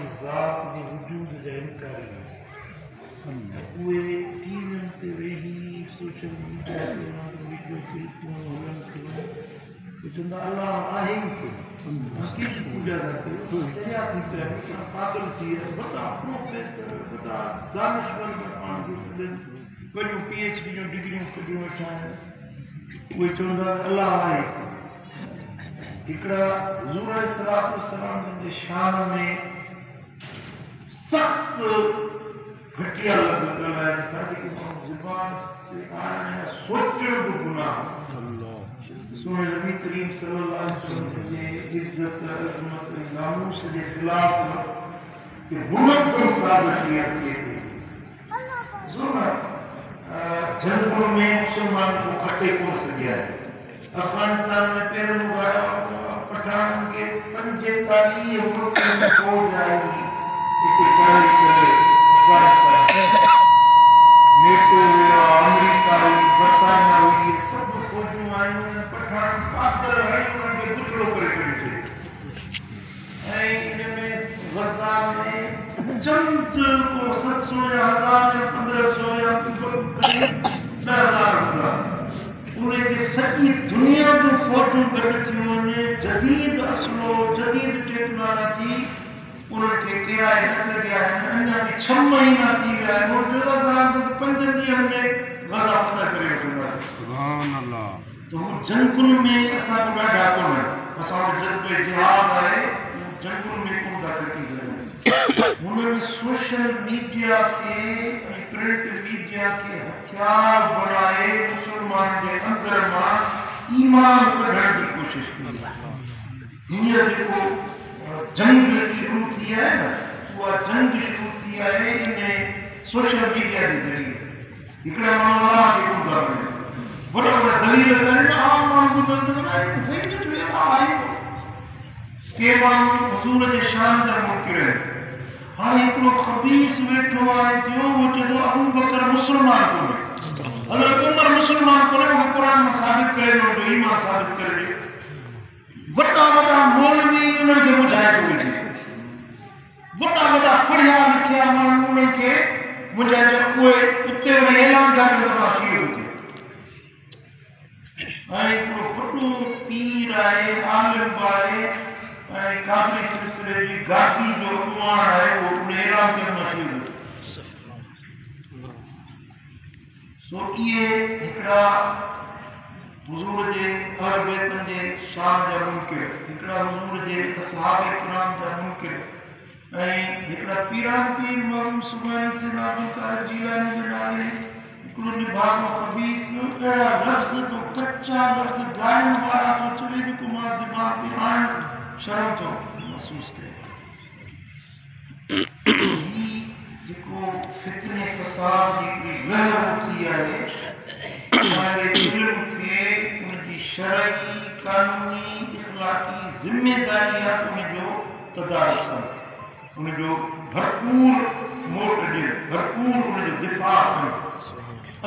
जी ज़ात जे वजूद जा इनकारी उहे टीवियुनि ते वेही सोशल मीडिया ते वीडियो क्लिपूं हलनि थियूं चवंदा अलाह आहे ई कोन कंहिंजी पूॼा था कयो चरिया थी पिया हिकिड़ा पागल थी विया वॾा प्रोफेसर वॾा दानिशवर पाण खे सॾनि वॾियूं PhD जूं डिग्रियूं कढियूं वेठा आहिनि उहे चवंदा अलाह आहे हिकिड़ा हुज़ूर अलैहिस्सलातु वस्सलाम जे शान में सख़्त घटिया लफ़्ज़ ॻाल्हाइनि था जेके माण्हू ज़ुबान ते आहिनि सोचण बि गुनाह सोने नबी करीम सल्लल्लाहु अलैहि वसल्लम जे इज़्ज़त अज़मत नामूस जे ख़िलाफ़ के मुनज़्ज़म साज़िश थिए थी जंगुनि में मुसलमान को खटे कोन सघिया अफगानिस्तान में पहिरियों मुगाया पठाननि खे 45 मुल्कनि में फ़ौज आई हिते चढ़ाई करे अफगानिस्तान नेटो हुआ अमेरिका हुई बरतानिया हुई सभु फ़ौजूं आयूं पठान पागल हणी उन्हनि खे बुछड़ो करे छॾियो ऐं इन में गज़ा में चंद को 700 या 1000 या 1500 या 10,000 हूंदा उनखे सॼी दुनिया जूं फ़ौजूं गॾु थियूं वञे जदीद असलो जदीद टेक्नोलॉजी उन्हनि खे किराए न सघिया आहिनि अञा बि 6 महीना थी विया आहिनि उहो 5 ॾींहंनि में गज़ा फतह करे वठंदा सुभान अल्लाह त हू जंगुनि में असां ॾाढा कोन असां वटि जज़्बे जिहाद आहे जंगुनि में कोन था कटी सघूं हुननि सोशल मीडिया खे ऐं प्रिंट मीडिया खे हथियार बणाए मुसलमान जे अंदर मां ईमान कढण जी कोशिश कई हींअर जेको जंग शुरू थी आहे न उहा जंग शुरू थी आहे इन सोशल मीडिया जे ज़रिए हिकिड़ा माण्हू अलाह खे कोन था मञनि वॾा वॾा दलील कनि आम माण्हू ॿुधनि सही न थियो आहे के माण्हू हुज़ूर जे शान जा मुनकिर आहिनि हाणे हिकिड़ो ख़बीस वेठो आहे जो उहो चए थो अबू बकर मुस्लमान कोन्हे हज़रत उमर मुस्लमान कोन्हे मूंखे क़ुर मां साबित करे ॾियो ईमान साबित करे ॾियो वॾा वॾा मौलवी उन्हनि खे ॿुधाए थो वेठे वॾा वॾा पढ़िया लिखिया माण्हू उन्हनि खे ॿुधाए थो उहे उते वरी ऐलान था कनि त मां शीओ थिए ऐं हिकिड़ो वॾो पीर आहे आलिम आहे ऐं कादरी सिलसिले जी गादी जो अॻुवाण आहे उहो उन ऐलान करण मां शीओ थियो सो इहे हिकिड़ा हुज़ूर जे हर बैतनि जे शान जा मुनकिर हिकिड़ा हुज़ूर जे असहाब किराम जा मुनकिर ऐं हिकिड़ा पीरान पीर मरहूम सुभाणे से अब्दुल क़ादिर जीलानी जे नाले हिकिड़ो निभाॻो ख़बीस अहिड़ा लफ़्ज़ तो कच्चा लफ़्ज़ ॻाल्हियुनि वारा तो चवे जेको मां दिमाग़ ते आणण शर्म थो महसूसु थिए जेको फितने फ़साद जी हिकिड़ी लहर उथी आहे हमारे इल्म खे उनजी शरई कानूनी इख़लाक़ी ज़िम्मेदारी आहे उनजो तदारुक कनि उनजो भरपूर मोट ॾियनि भरपूर उनजो दिफ़ा कनि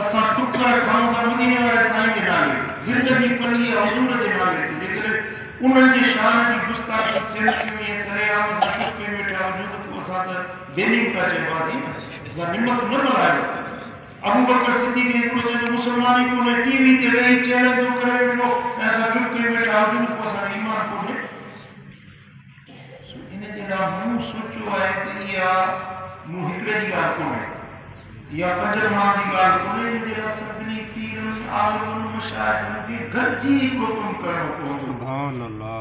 असां टुकर खाऊं था मदीने वारे साईं जे नाले ज़िंदगी पली आहे हुज़ूर जे नाले ते जेकॾहिं उन्हनि जे शान जी गुस्ताखी थियनि थियूं ऐं सरेआम सां टुके वेठा हुजूं त पोइ असां त बेनीम पिया चइबासीं असां निमक न मल्हायो अबू बकर सिद्दीक़ हिकिड़ो चयो मुसलमान ई कोन्हे टीवी ते वेही चैलेंज थो करे वेठो ऐं असां चुप करे वेठा हुजूं पोइ असांजो ईमान कोन्हे इन जे लाइ मूं सोचियो आहे त इहा मूं हिकिड़े जी ॻाल्हि कोन्हे इहा 5 माह जी ॻाल्हि कोन्हे इन जे लाइ सभिनी पीरनि आलिमनि मशाइखनि खे गॾिजी हिकिड़ो कमु करणो पवंदो सुभान अल्लाह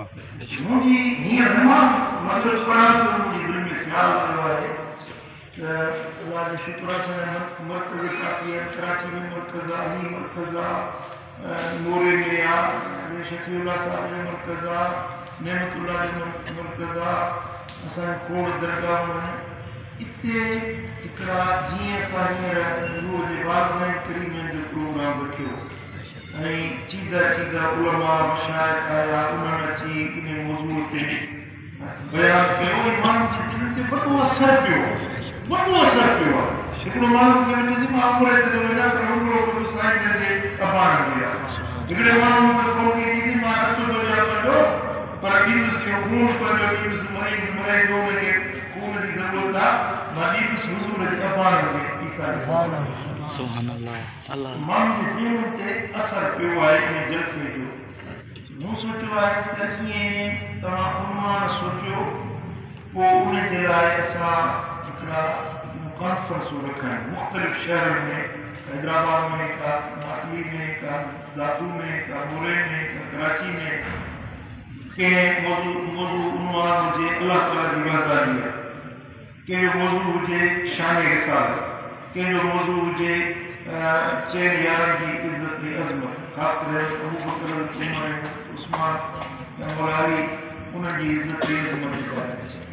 मुंहिंजी हीअं नमाज़ मग़रिब पढ़ां त मुंहिंजे दिलि में ख़्यालु आयो आहे अल्लाह के शुक्र से मरकज़ काफ़ी है कराची में मरकज़ आहे मरकज़ मोरे में आहे शफीउल्लाह साहब जो मरकज़ आहे नेमतुल्लाह जो मरकज़ आहे असां खोड़ दरगाह आहिनि इते हिकिड़ा जीअं असां हींअर रोज़ वाज़िन करीमनि जो प्रोग्राम रखियो ऐं चीदा उलमा शाइख़ आया उन्हनि अची इन मौज़ूअ ते बयान कयो माण्हुनि जे दिलि ते वॾो असर पियो आहे हिकिड़ो माण्हू खे ॾिसी मां उमिरि ते वञा पर उमिरो कयो साईं जन जे अबान में आहे हिकिड़े माण्हू खे फ़ोन कई ॾिसी मां अचो थो या कजो पर ॾींदुसि इहो खून पंहिंजो ॾींदुसि मरीज़ मरे थो हुनखे खून जी ज़रूरत आहे मां ॾींदुसि हुज़ूर जे अबान में ईसा सुभान अल्लाह अल्लाह माण्हू जे ज़हन ते असरु पियो आहे इन जलसे जो मूं सोचियो आहे त ईअं तव्हां उनवान सोचियो पोइ उनजे लाइ असां हिकिड़ा कॉन्फ्रेंसूं रखनि मुख़्तलिफ़ शहरनि में हैदराबाद में का नासिर में का लातूर में का मोरे में का कराची में कंहिं मौज़ू उनवान हुजे अलाह ताला जी वफ़ादारी आहे कंहिंजो मौज़ू हुजे शान रिसालत कंहिंजो मौज़ू हुजे चइनि यारनि जी इज़त ऐं अज़मत ख़ासि करे अबू बकर उमर उस्मान मौला अली उन्हनि जी इज़त ऐं अज़मत जी ॻाल्हि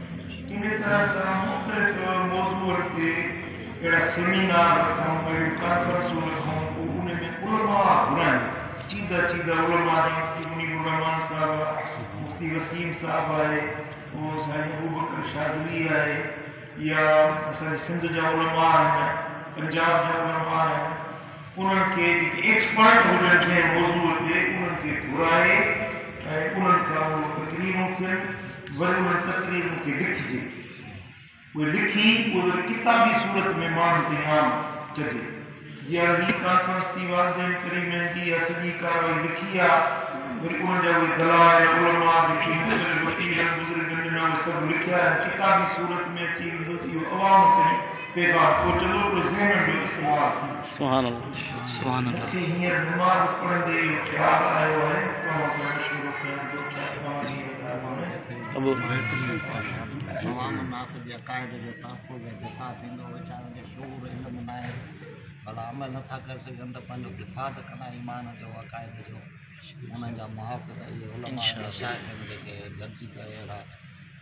इन तरह सां मुख़्तलिफ़ मौज़ूअनि ते अहिड़ा सेमिनार रखूं अहिड़ियूं कॉन्फ्रेंसूं रखूं पोइ उन में उलमा घुराइनि चीदा उलमा मुफ़्ती मुनीर रहमान साहिबु आहे मुफ़्ती वसीम साहिबु आहे पोइ साईं अबू बकर शाज़ली आहे या असांजे सिंध जा उलमा आहिनि पंजाब जा उलमा आहिनि उन्हनि खे जेके एक्सपर्ट हुजनि कंहिं मौज़ूअ ते उन्हनि खे घुराए ऐं उन्हनि खां उहे तक़रीरूं थियनि वरी उन्हनि तक़रीरुनि खे लिखिजे उहे लिखी उहे किताबी सूरत में माण्हुनि ते आम चढ़े जीअं हीअ कॉन्फ्रेंस थी वालदेन करीमनि जी या सॼी कारवाई लिखी आहे वरी उन्हनि जा उहे दलाल उलमा जेके वकील बुज़ुर्ग उहे सभु लिखिया आहिनि किताबी सूरत में अची वेंदो इहो अवाम ताईं पैगाम पहुचंदो पोइ ज़हननि जो इस्तेमालु थींदो सुभान अल्लाह सुभान अल्लाह मूंखे हींअर नमाज़ पढ़ंदे इहो ख़्यालु आयो आहे तव्हां सां मशवरो कयां थो तमाम नास जे अक़ाइद जो तहफ़ुज़ ऐं दिफ़ा थींदो वीचारनि जो शूर इल्मु न आहे भला अमल नथा करे सघनि त पंहिंजो दिफ़ा त कंदा ईमान जो अक़ाइद जो उन्हनि जा मुहाफ़िज़ इहे उलमा शाइख़ जेके गॾिजी करे अहिड़ा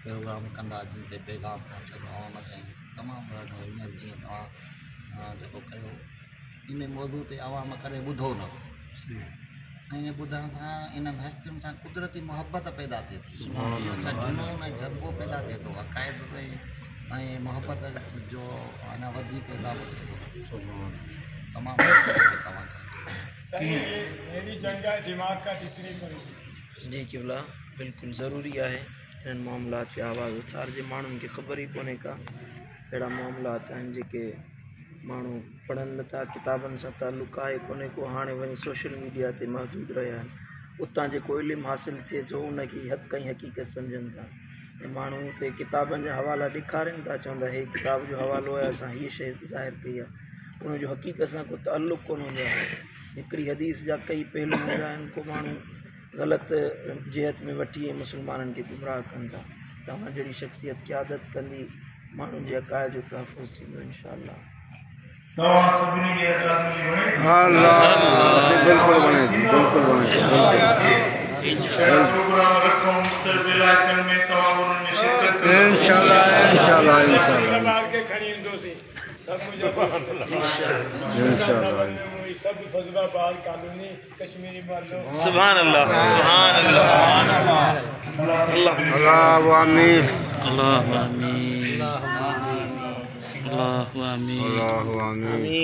प्रोग्राम कंदा जिन ते पैगाम पहुचंदो अवाम ताईं तमामु ॾाढो हींअर जीअं तव्हां जेको कयो इन मौज़ू ते अवाम करे ॿुधो न ऐं ॿुधण सां इन्हनि हस्तियुनि सां कुदरती मुहबत पैदा थिए थी जुनून ऐं जज़्बो पैदा थिए थो अक़ाइद ऐं मुहबत जो अञा वधीक इज़ाफ़ो थिए थो तमामु जी क़िबला बिल्कुलु ज़रूरी आहे इन्हनि मामलात ते आवाज़ उथारिजे माण्हुनि खे ख़बर ई कोन्हे का अहिड़ा मामलात आहिनि जेके माण्हू पढ़नि नथा किताबनि सां तालुक़ आहे कोन्हे को हाणे वञी सोशल मीडिया ते महदूद रहिया आहिनि उतां जेको इल्मु हासिलु थिए थो उनखे हक़ ऐं हक़ीक़त सम्झनि था ऐं माण्हू उते किताबनि जा हवाला ॾेखारनि था चवंदा हे किताब जो हवालो आहे असां हीअ शइ ज़ाहिर कई आहे उनजो हक़ीक़त सां को तालुक़ कोन हूंदो आहे हिकिड़ी हदीस जा कई पहलू हूंदा आहिनि को माण्हू ग़लति जिहत में वठी मुस्लमाननि खे गुमराह कनि था तव्हां जहिड़ी शख़्सियत क़यादत कंदी माण्हुनि जे अक़ाइद जो तहफ़ुज़ थींदो इंशा अल्लाह तव्हां सभिनी खे प्रोग्राम रखूं मुख़्तलिफ़ इलाइक़नि में तव्हां उन्हनि में शिरकत कयो सुभान अल्लाह सुभान अल्लाह अल्लाहु आमीन अल्लाहु आमीन अल्लाहु आमीन अल्लाहु आमीन।